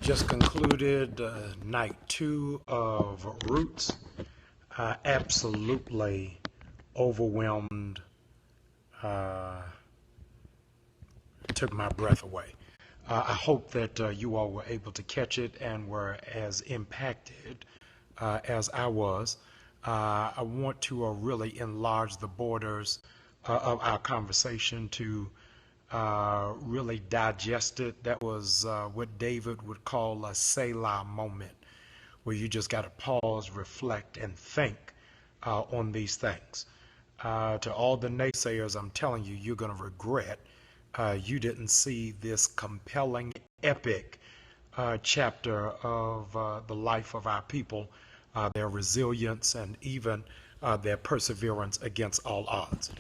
Just concluded night 2 of Roots. Absolutely overwhelmed. Took my breath away. I hope that you all were able to catch it and were as impacted as I was. I want to really enlarge the borders of our conversation to really digest it. That was what David would call a Selah moment, where you just got to pause, reflect, and think on these things. To all the naysayers, I'm telling you, you're going to regret you didn't see this compelling, epic chapter of the life of our people, their resilience, and even their perseverance against all odds.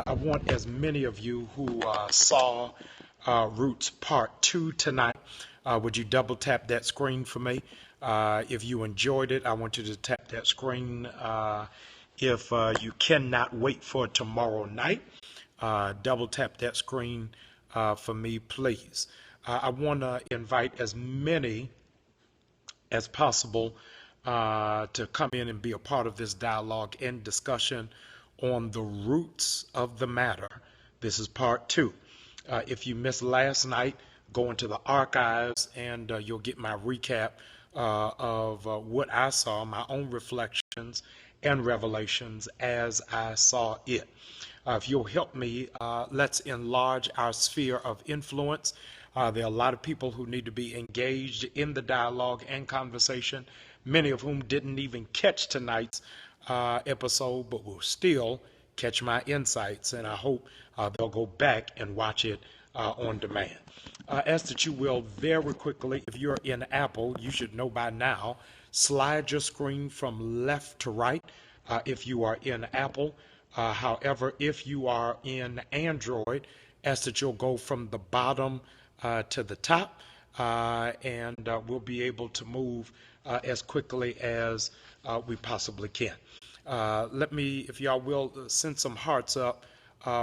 I want as many of you who saw Roots Part 2 tonight, would you double tap that screen for me? If you enjoyed it, I want you to tap that screen. If you cannot wait for tomorrow night, double tap that screen for me, please. I want to invite as many as possible to come in and be a part of this dialogue and discussion on the roots of the matter. This is part 2. If you missed last night, go into the archives and you'll get my recap of what I saw, my own reflections and revelations as I saw it. If you'll help me, let's enlarge our sphere of influence. There are a lot of people who need to be engaged in the dialogue and conversation, many of whom didn't even catch tonight's episode, but will still catch my insights, and I hope they'll go back and watch it on demand. Ask that you will very quickly, if you're in Apple, you should know by now, slide your screen from left to right if you are in Apple. However, if you are in Android, ask that you'll go from the bottom to the top, and we'll be able to move as quickly as we possibly can. Let me, if y'all will, send some hearts up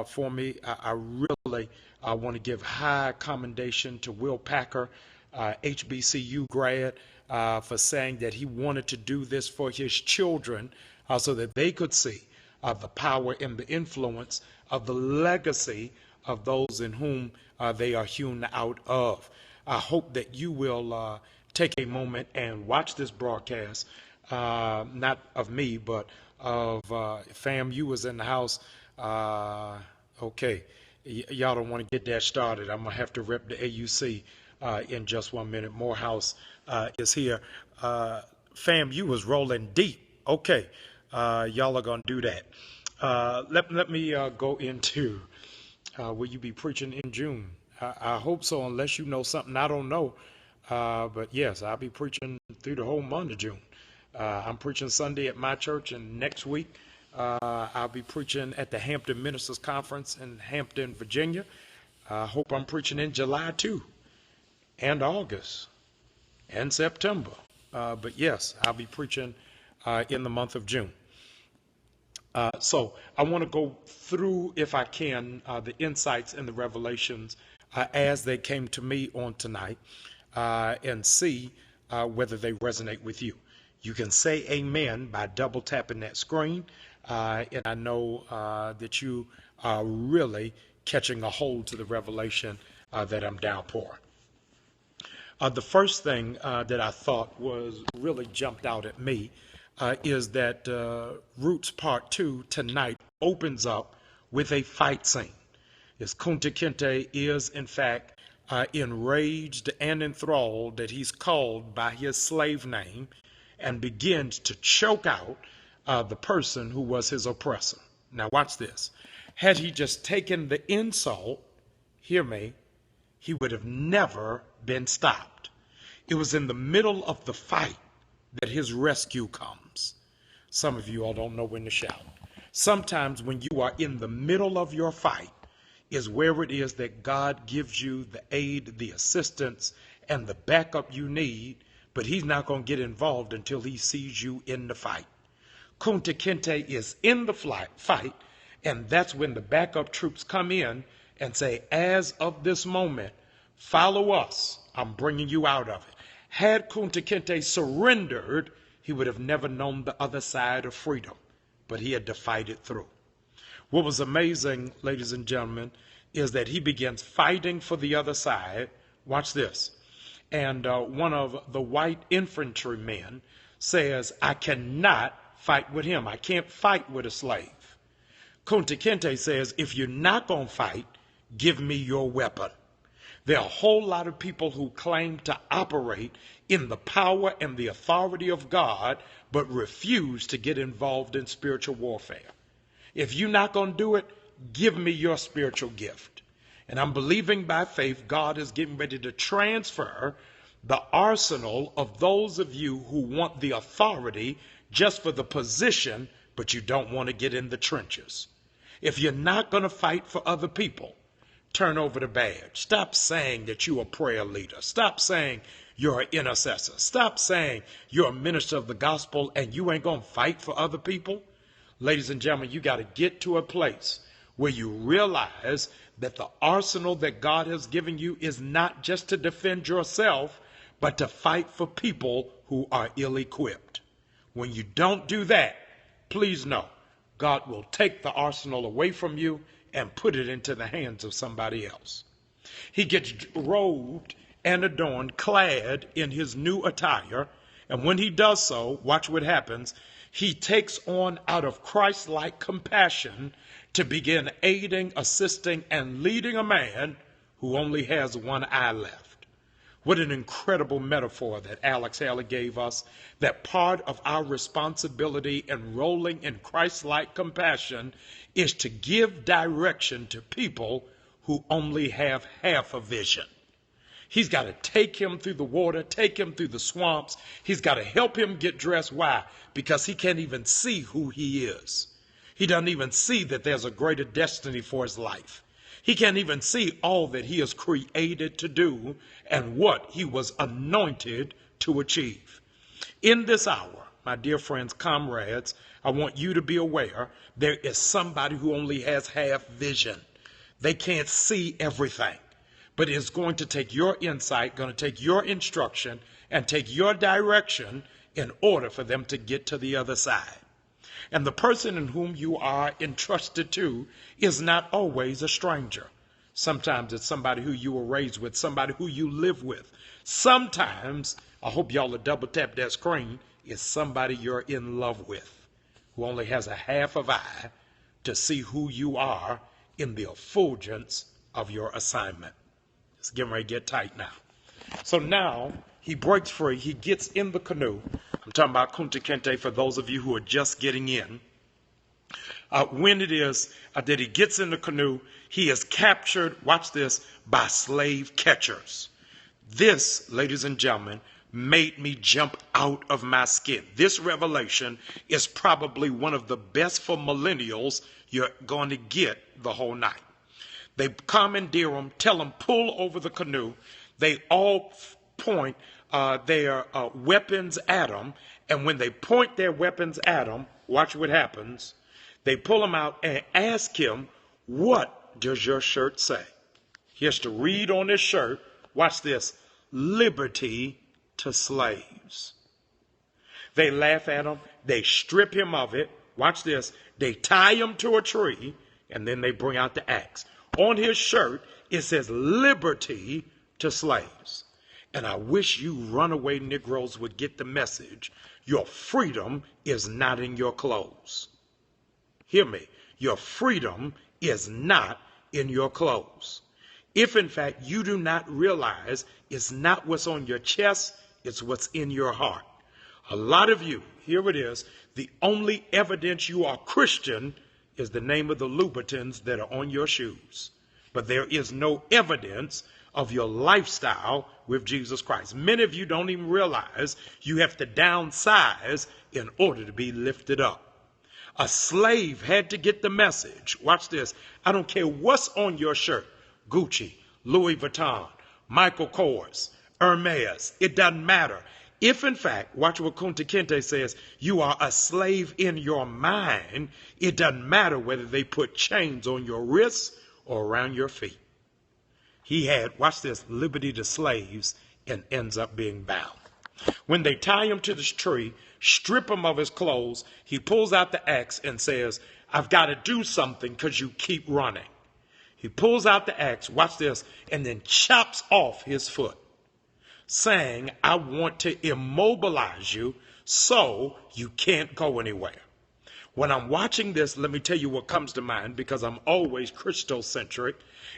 for me. I really want to give high commendation to Will Packer, HBCU grad, for saying that he wanted to do this for his children so that they could see the power and the influence of the legacy of those in whom they are hewn out of. I hope that you will take a moment and watch this broadcast, not of me, but of FAMU was in the house. Okay, y'all don't want to get that started. I'm going to have to rep the AUC in just 1 minute. Morehouse is here. FAMU was rolling deep. Okay, y'all are going to do that. Let me go into, will you be preaching in June? I hope so, unless you know something I don't know. But yes, I'll be preaching through the whole month of June. I'm preaching Sunday at my church, and next week I'll be preaching at the Hampton Ministers Conference in Hampton, Virginia. I hope I'm preaching in July too, and August, and September. But yes, I'll be preaching in the month of June. So I want to go through, if I can, the insights and the revelations as they came to me on tonight, and see whether they resonate with you. You can say amen by double tapping that screen, and I know that you are really catching a hold to the revelation that I'm downpouring. The first thing that I thought was really jumped out at me is that Roots Part 2 tonight opens up with a fight scene. As Kunta Kinte is, in fact, enraged and enthralled that he's called by his slave name and begins to choke out the person who was his oppressor. Now watch this. Had he just taken the insult, hear me, he would have never been stopped. It was in the middle of the fight that his rescue comes. Some of you all don't know when to shout. Sometimes when you are in the middle of your fight is where it is that God gives you the aid, the assistance, and the backup you need, but he's not going to get involved until he sees you in the fight. Kunta Kinte is in the fight, and that's when the backup troops come in and say, as of this moment, follow us. I'm bringing you out of it. Had Kunta Kinte surrendered, he would have never known the other side of freedom, but he had to fight it through. What was amazing, ladies and gentlemen, is that he begins fighting for the other side. Watch this. And one of the white infantrymen says, I cannot fight with him. I can't fight with a slave. Kunta Kinte says, if you're not going to fight, give me your weapon. There are a whole lot of people who claim to operate in the power and the authority of God, but refuse to get involved in spiritual warfare. If you're not going to do it, give me your spiritual gift. And I'm believing by faith God is getting ready to transfer the arsenal of those of you who want the authority just for the position, but you don't want to get in the trenches. If you're not going to fight for other people, turn over the badge. Stop saying that you're a prayer leader. Stop saying you're an intercessor. Stop saying you're a minister of the gospel and you ain't going to fight for other people. Ladies and gentlemen, you got to get to a place where you realize that the arsenal that God has given you is not just to defend yourself, but to fight for people who are ill-equipped. When you don't do that, please know God will take the arsenal away from you and put it into the hands of somebody else. He gets robed and adorned, clad in his new attire, and when he does so, watch what happens. He takes on, out of Christ-like compassion, to begin aiding, assisting, and leading a man who only has one eye left. What an incredible metaphor that Alex Haley gave us, that part of our responsibility in rolling in Christ-like compassion is to give direction to people who only have half a vision. He's got to take him through the water, take him through the swamps. He's got to help him get dressed. Why? Because he can't even see who he is. He doesn't even see that there's a greater destiny for his life. He can't even see all that he is created to do and what he was anointed to achieve. In this hour, my dear friends, comrades, I want you to be aware there is somebody who only has half vision. They can't see everything, but it's going to take your insight, going to take your instruction, and take your direction in order for them to get to the other side. And the person in whom you are entrusted to is not always a stranger. Sometimes it's somebody who you were raised with, somebody who you live with. Sometimes, I hope y'all will double tap that screen, it's somebody you're in love with, who only has a half of eye to see who you are in the effulgence of your assignment. It's getting ready to get tight now. So now he breaks free. He gets in the canoe. I'm talking about Kunta Kinte for those of you who are just getting in. When it is that he gets in the canoe, he is captured, watch this, by slave catchers. This, ladies and gentlemen, made me jump out of my skin. This revelation is probably one of the best for millennials you're going to get the whole night. They commandeer him, tell him, pull over the canoe. They all point their weapons at him. And when they point their weapons at him, watch what happens. They pull him out and ask him, what does your shirt say? He has to read on his shirt, watch this, liberty to slaves. They laugh at him. They strip him of it. Watch this. They tie him to a tree, and then they bring out the axe. On his shirt, it says liberty to slaves. And I wish you runaway Negroes would get the message. Your freedom is not in your clothes. Hear me. Your freedom is not in your clothes. If, in fact, you do not realize it's not what's on your chest, it's what's in your heart. A lot of you, here it is, the only evidence you are Christian is the name of the Louboutins that are on your shoes. But there is no evidence of your lifestyle with Jesus Christ. Many of you don't even realize you have to downsize in order to be lifted up. A slave had to get the message. Watch this. I don't care what's on your shirt. Gucci, Louis Vuitton, Michael Kors, Hermes. It doesn't matter. If, in fact, watch what Kunta Kinte says, you are a slave in your mind, it doesn't matter whether they put chains on your wrists or around your feet. He had, watch this, liberty to slaves and ends up being bound. When they tie him to this tree, strip him of his clothes, he pulls out the axe and says, I've got to do something because you keep running. He pulls out the axe, watch this, and then chops off his foot, saying, I want to immobilize you so you can't go anywhere. When I'm watching this, let me tell you what comes to mind, because I'm always Christocentric,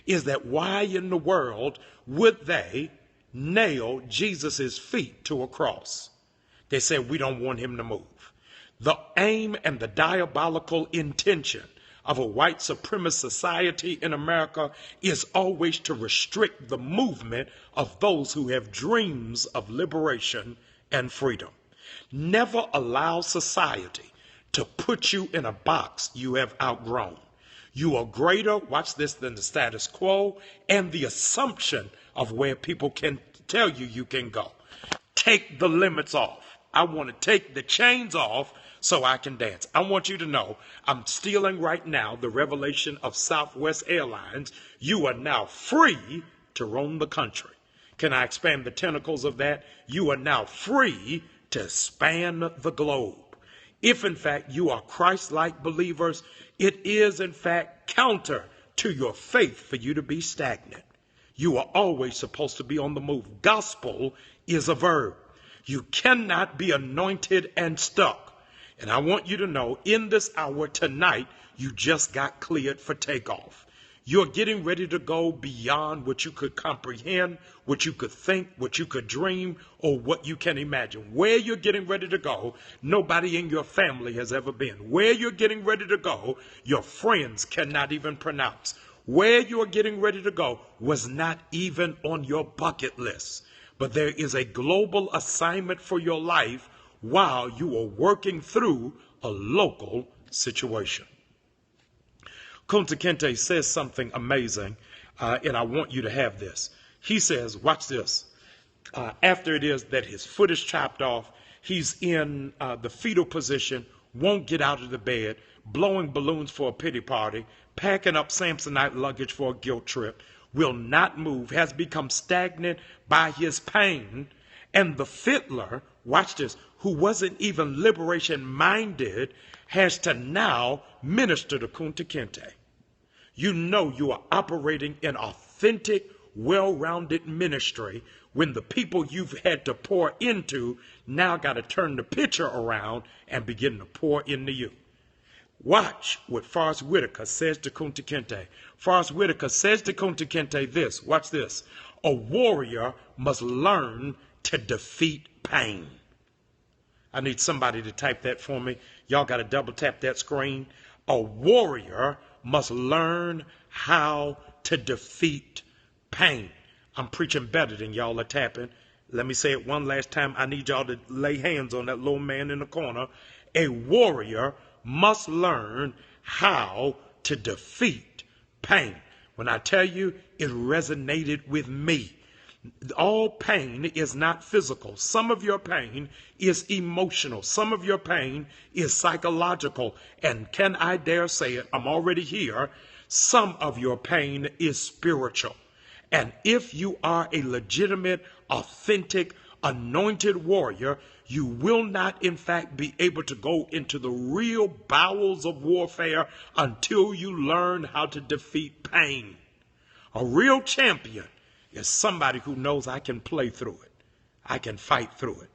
is that why in the world would they nail Jesus' feet to a cross? They said, we don't want him to move. The aim and the diabolical intention of a white supremacist society in America is always to restrict the movement of those who have dreams of liberation and freedom. Never allow society to put you in a box you have outgrown. You are greater, watch this, than the status quo and the assumption of where people can tell you you can go. Take the limits off. I want to take the chains off so I can dance. I want you to know I'm stealing right now the revelation of Southwest Airlines. You are now free to roam the country. Can I expand the tentacles of that? You are now free to span the globe. If in fact you are Christ-like believers, it is in fact counter to your faith for you to be stagnant. You are always supposed to be on the move. Gospel is a verb. You cannot be anointed and stuck. And I want you to know in this hour tonight, you just got cleared for takeoff. You're getting ready to go beyond what you could comprehend, what you could think, what you could dream, or what you can imagine. Where you're getting ready to go, nobody in your family has ever been. Where you're getting ready to go, your friends cannot even pronounce. Where you're getting ready to go was not even on your bucket list. But there is a global assignment for your life while you are working through a local situation. Kunta Kinte says something amazing, and I want you to have this. He says, watch this, after it is that his foot is chopped off, he's in the fetal position, won't get out of the bed, blowing balloons for a pity party, packing up Samsonite luggage for a guilt trip, will not move, has become stagnant by his pain, and the fiddler, watch this, who wasn't even liberation-minded, has to now minister to Kunta Kinte. You know you are operating in authentic, well-rounded ministry when the people you've had to pour into now got to turn the pitcher around and begin to pour into you. Watch what Forrest Whitaker says to Kunta Kinte. Forrest Whitaker says to Kunta Kinte this, watch this, a warrior must learn to defeat pain. I need somebody to type that for me. Y'all got to double tap that screen. A warrior must learn how to defeat pain. I'm preaching better than y'all are tapping. Let me say it one last time. I need y'all to lay hands on that little man in the corner. A warrior must learn how to defeat pain. When I tell you, it resonated with me. All pain is not physical. Some of your pain is emotional. Some of your pain is psychological. And can I dare say it? I'm already here. Some of your pain is spiritual. And if you are a legitimate, authentic, anointed warrior, you will not, in fact, be able to go into the real bowels of warfare until you learn how to defeat pain. A real champion is somebody who knows I can play through it. I can fight through it.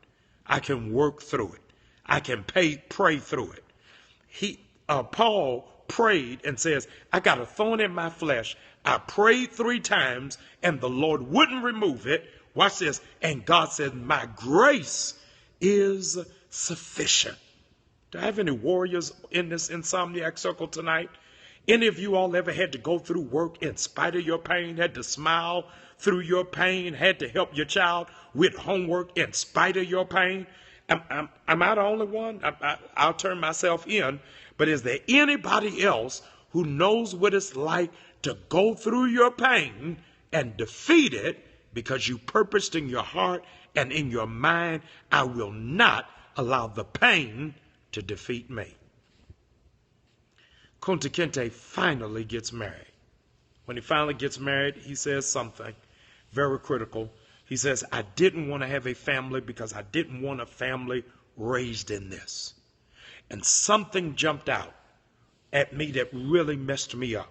I can work through it. I can pray through it. Paul prayed and says, I got a thorn in my flesh. I prayed 3 times and the Lord wouldn't remove it. Watch this. And God said, my grace is sufficient. Do I have any warriors in this insomniac circle tonight? Any of you all ever had to go through work in spite of your pain, had to smile through your pain, had to help your child with homework in spite of your pain? Am I the only one? I'll turn myself in. But is there anybody else who knows what it's like to go through your pain and defeat it because you purposed in your heart and in your mind, I will not allow the pain to defeat me? Kunta Kinte finally gets married. When he finally gets married, he says something very critical. He says, I didn't want to have a family because I didn't want a family raised in this. And something jumped out at me that really messed me up.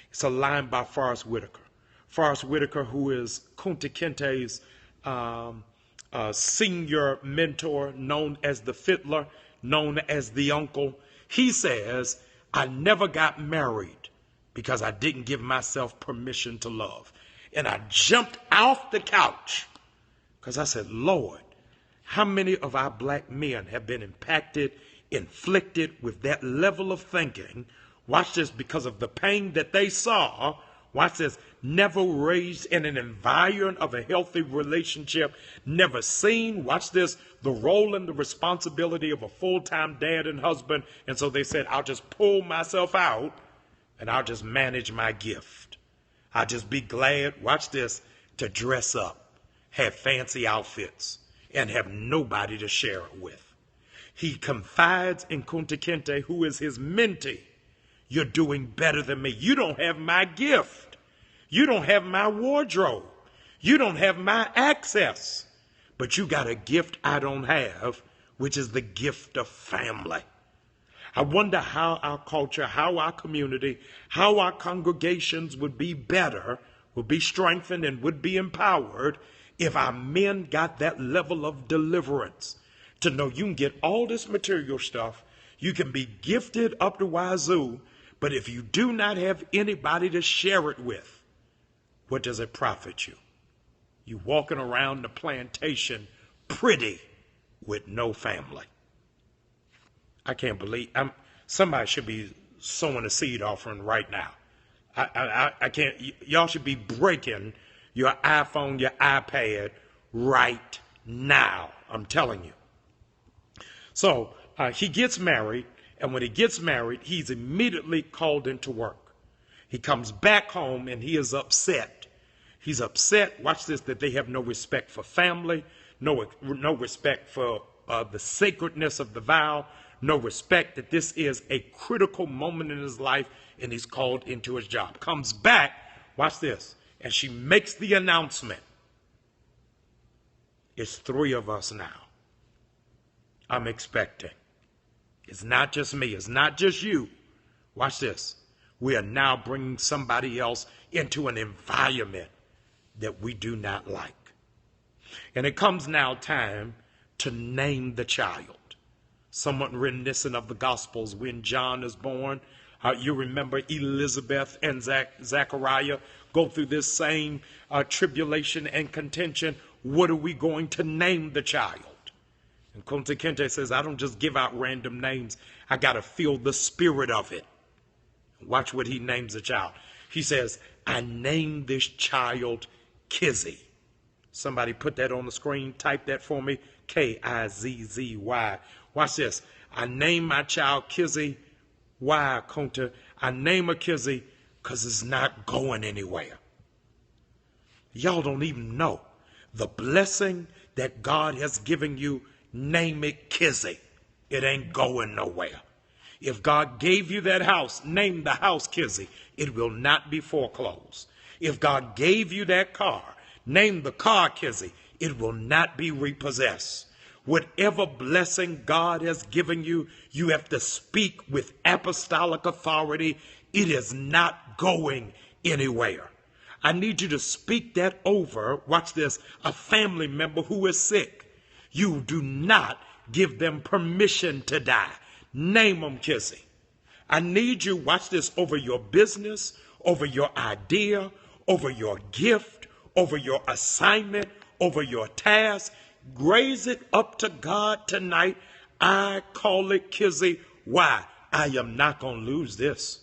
It's a line by Forrest Whitaker. Forrest Whitaker, who is Kunta Kinte's senior mentor, known as the fiddler, known as the uncle. He says, I never got married because I didn't give myself permission to love. And I jumped off the couch because I said, Lord, how many of our black men have been impacted, inflicted with that level of thinking? Watch this, because of the pain that they saw. Watch this, never raised in an environment of a healthy relationship, never seen, watch this, the role and the responsibility of a full-time dad and husband. And so they said, I'll just pull myself out and I'll just manage my gift. I'll just be glad, watch this, to dress up, have fancy outfits, and have nobody to share it with. He confides in Kunta Kinte, who is his mentee. You're doing better than me. You don't have my gift. You don't have my wardrobe. You don't have my access. But you got a gift I don't have, which is the gift of family. I wonder how our culture, how our community, how our congregations would be better, would be strengthened, and would be empowered if our men got that level of deliverance to know you can get all this material stuff, you can be gifted up to wazoo, but if you do not have anybody to share it with, what does it profit you? You walking around the plantation pretty with no family. I can't believe, somebody should be sowing a seed offering right now. I can't, y'all should be breaking your iPhone, your iPad right now. I'm telling you. So he gets married, and when he gets married, he's immediately called into work. He comes back home and he is upset. He's upset, watch this, that they have no respect for family, no respect for the sacredness of the vow, no respect that this is a critical moment in his life, and he's called into his job. Comes back, watch this, and she makes the announcement. It's 3 of us now. I'm expecting. It's not just me. It's not just you. Watch this. We are now bringing somebody else into an environment that we do not like. And it comes now time to name the child. Somewhat reminiscent of the Gospels when John is born. You remember Elizabeth and Zachariah go through this same tribulation and contention. What are we going to name the child? And Kunta Kinte says, I don't just give out random names. I got to feel the spirit of it. Watch what he names the child. He says, I named this child Kizzy. Somebody put that on the screen. Type that for me. Kizzy. Watch this. I named my child Kizzy. Why, Kunta? I name her Kizzy because it's not going anywhere. Y'all don't even know the blessing that God has given you. Name it Kizzy. It ain't going nowhere. If God gave you that house, name the house Kizzy. It will not be foreclosed. If God gave you that car, name the car Kizzy. It will not be repossessed. Whatever blessing God has given you, you have to speak with apostolic authority. It is not going anywhere. I need you to speak that over, watch this, a family member who is sick. You do not give them permission to die. Name them Kizzy. I need you, watch this, over your business, over your idea, over your gift, over your assignment, over your task. Raise it up to God tonight. I call it Kizzy. Why? I am not going to lose this.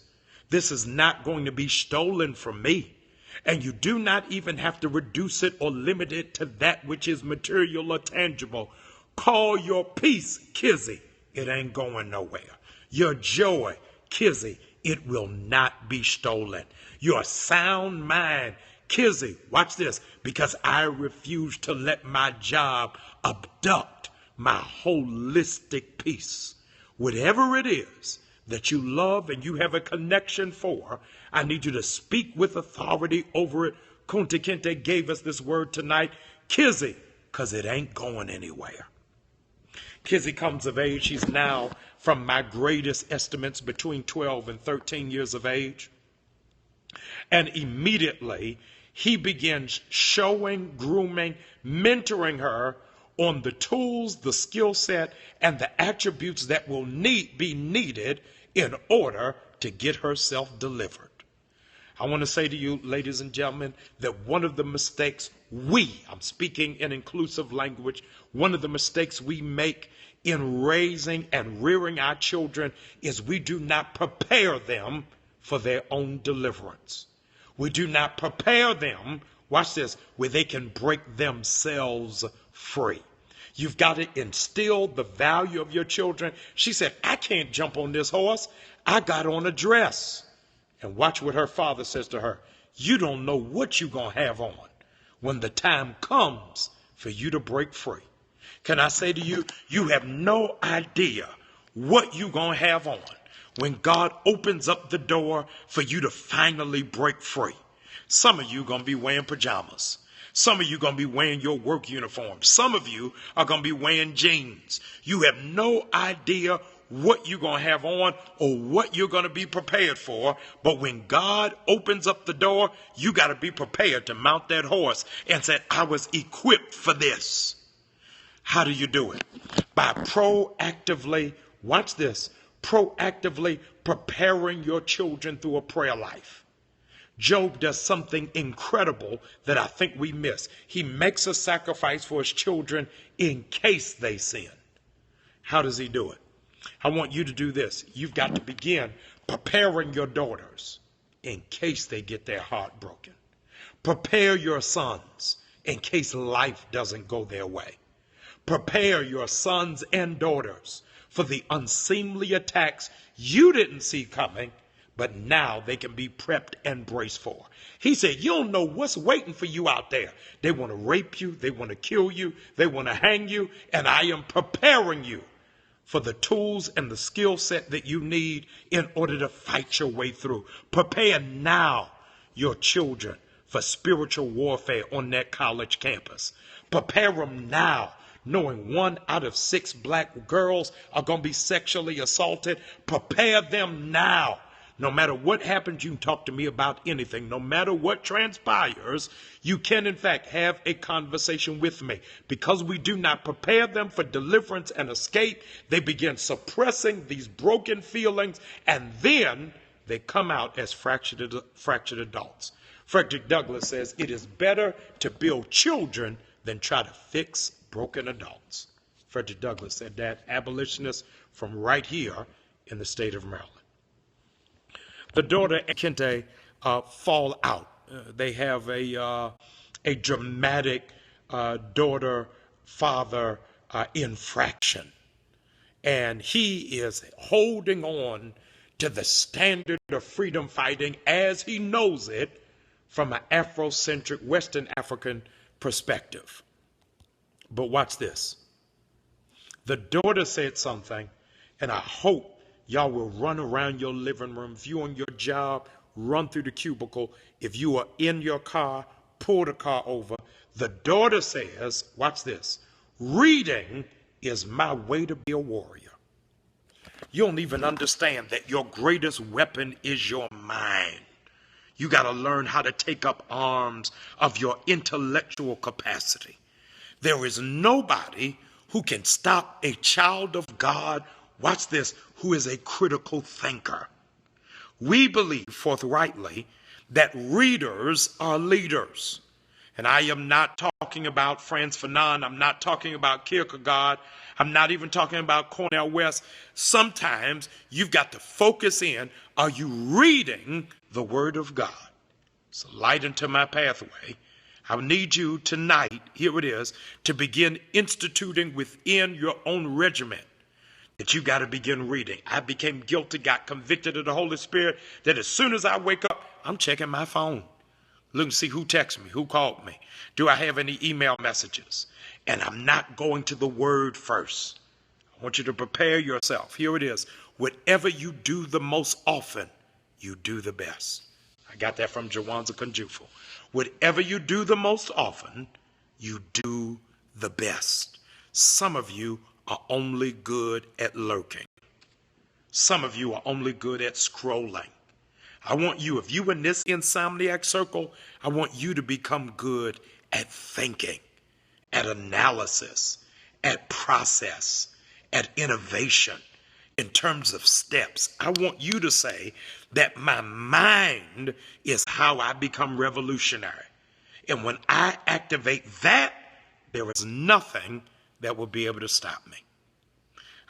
This is not going to be stolen from me. And you do not even have to reduce it or limit it to that which is material or tangible. Call your peace Kizzy. It ain't going nowhere. Your joy Kizzy. It will not be stolen. Your sound mind Kizzy, watch this, because I refuse to let my job abduct my holistic peace. Whatever it is that you love and you have a connection for, I need you to speak with authority over it. Kunta Kinte gave us this word tonight. Kizzy, because it ain't going anywhere. Kizzy comes of age. She's now, from my greatest estimates, between 12 and 13 years of age. And immediately he begins showing, grooming, mentoring her on the tools, the skill set, and the attributes that will be needed in order to get herself delivered. I want to say to you, ladies and gentlemen, that one of the mistakes I'm speaking in inclusive language, one of the mistakes we make in raising and rearing our children is we do not prepare them for their own deliverance. We do not prepare them, watch this, where they can break themselves free. You've got to instill the value of your children. She said, I can't jump on this horse. I got on a dress. And watch what her father says to her. You don't know what you're going to have on when the time comes for you to break free. Can I say to you, you have no idea what you're going to have on when God opens up the door for you to finally break free. Some of you are going to be wearing pajamas. Some of you are going to be wearing your work uniform. Some of you are going to be wearing jeans. You have no idea what you're going to have on or what you're going to be prepared for. But when God opens up the door, you got to be prepared to mount that horse and say, I was equipped for this. How do you do it? By proactively, watch this, proactively preparing your children through a prayer life. Job does something incredible that I think we miss. He makes a sacrifice for his children in case they sin. How does he do it? I want you to do this. You've got to begin preparing your daughters in case they get their heart broken. Prepare your sons in case life doesn't go their way. Prepare your sons and daughters for the unseemly attacks you didn't see coming, but now they can be prepped and braced for. He said, you don't know what's waiting for you out there. They want to rape you. They want to kill you. They want to hang you. And I am preparing you for the tools and the skill set that you need in order to fight your way through. Prepare now your children for spiritual warfare on that college campus. Prepare them now, knowing 1 out of 6 black girls are going to be sexually assaulted. Prepare them now. No matter what happens, you can talk to me about anything. No matter what transpires, you can, in fact, have a conversation with me. Because we do not prepare them for deliverance and escape, they begin suppressing these broken feelings, and then they come out as fractured adults. Frederick Douglass says, it is better to build children than try to fix broken adults. Frederick Douglass said that, abolitionist from right here in the state of Maryland. The daughter and Kente fall out. They have a dramatic daughter-father infraction. And he is holding on to the standard of freedom fighting as he knows it from an Afrocentric Western African perspective. But watch this. The daughter said something, and I hope y'all will run around your living room. If you're on your job, run through the cubicle. If you are in your car, pull the car over. The daughter says, watch this, reading is my way to be a warrior. You don't even understand that your greatest weapon is your mind. You got to learn how to take up arms of your intellectual capacity. There is nobody who can stop a child of God, watch this, who is a critical thinker. We believe forthrightly that readers are leaders. And I am not talking about Frantz Fanon. I'm not talking about Kierkegaard. I'm not even talking about Cornel West. Sometimes you've got to focus in. Are you reading the Word of God? It's a light into my pathway. I need you tonight, here it is, to begin instituting within your own regiment that you got to begin reading. I became guilty, got convicted of the Holy Spirit, that as soon as I wake up, I'm checking my phone. Looking to see who texted me, who called me. Do I have any email messages? And I'm not going to the Word first. I want you to prepare yourself. Here it is. Whatever you do the most often, you do the best. I got that from Jawanza Kunjufu. Whatever you do the most often, you do the best. Some of you are only good at lurking. Some of you are only good at scrolling. I want you, if you in this insomniac circle, I want you to become good at thinking, at analysis, at process, at innovation, in terms of steps. I want you to say that my mind is how I become revolutionary. And when I activate that, there is nothing that will be able to stop me.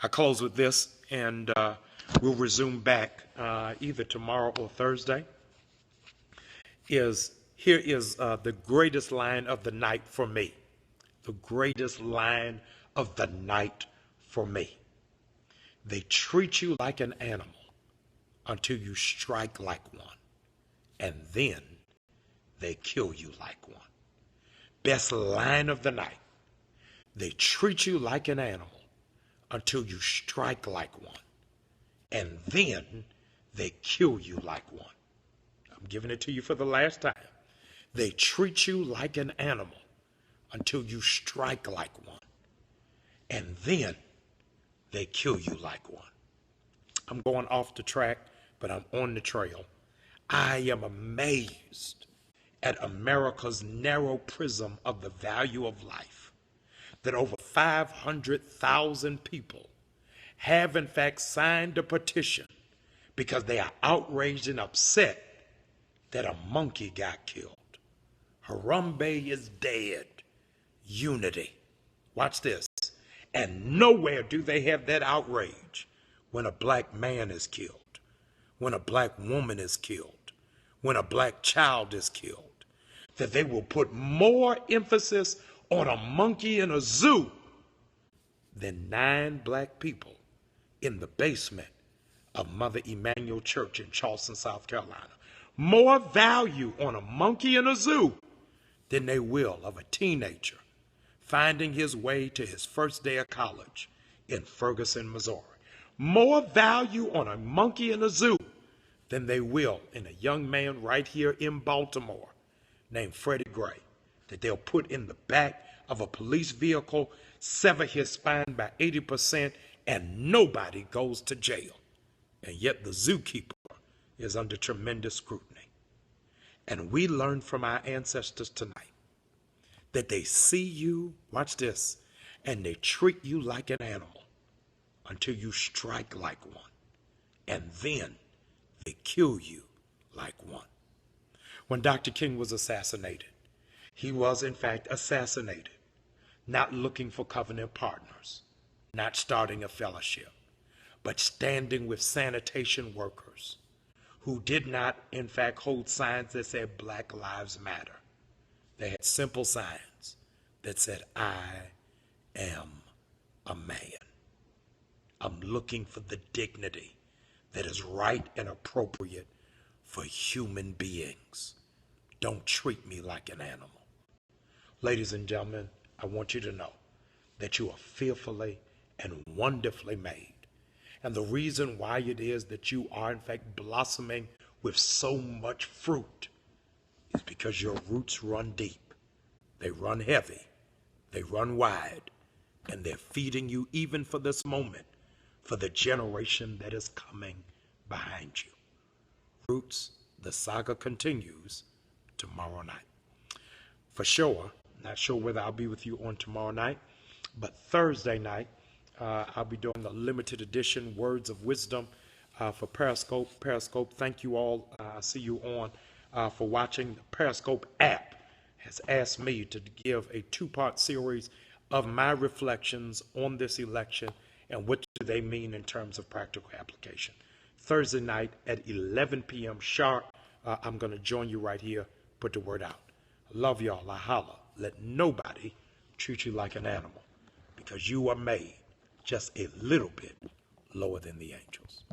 I close with this, and we'll resume back either tomorrow or Thursday. Here is the greatest line of the night for me. The greatest line of the night for me. They treat you like an animal until you strike like one, and then they kill you like one. Best line of the night. They treat you like an animal until you strike like one, and then they kill you like one. I'm giving it to you for the last time. They treat you like an animal until you strike like one, and then they kill you like one. I'm going off the track, but I'm on the trail. I am amazed at America's narrow prism of the value of life, that over 500,000 people have in fact signed a petition because they are outraged and upset that a monkey got killed. Harambe is dead. Unity. Watch this. And nowhere do they have that outrage when a black man is killed, when a black woman is killed, when a black child is killed, that they will put more emphasis on a monkey in a zoo than 9 black people in the basement of Mother Emanuel Church in Charleston, South Carolina. More value on a monkey in a zoo than they will of a teenager finding his way to his first day of college in Ferguson, Missouri. More value on a monkey in a zoo than they will in a young man right here in Baltimore named Freddie Gray, that they'll put in the back of a police vehicle, sever his spine by 80%, and nobody goes to jail. And yet the zookeeper is under tremendous scrutiny. And we learn from our ancestors tonight that they see you, watch this, and they treat you like an animal until you strike like one. And then they kill you like one. When Dr. King was assassinated, he was in fact assassinated, not looking for covenant partners, not starting a fellowship, but standing with sanitation workers who did not in fact hold signs that said Black Lives Matter. They had simple signs that said, I am a man. I'm looking for the dignity that is right and appropriate for human beings. Don't treat me like an animal. Ladies and gentlemen, I want you to know that you are fearfully and wonderfully made. And the reason why it is that you are in fact blossoming with so much fruit is because your roots run deep, they run heavy, they run wide, and they're feeding you even for this moment, for the generation that is coming behind you. Roots, the saga continues tomorrow night. For sure, not sure whether I'll be with you on tomorrow night, but Thursday night, I'll be doing a limited edition Words of Wisdom for Periscope. Periscope, thank you all. I see you on for watching. The Periscope app has asked me to give a 2-part series of my reflections on this election and what do they mean in terms of practical application. Thursday night at 11 p.m. sharp, I'm going to join you right here. Put the word out. Love y'all. I holla. Let nobody treat you like an animal because you are made just a little bit lower than the angels.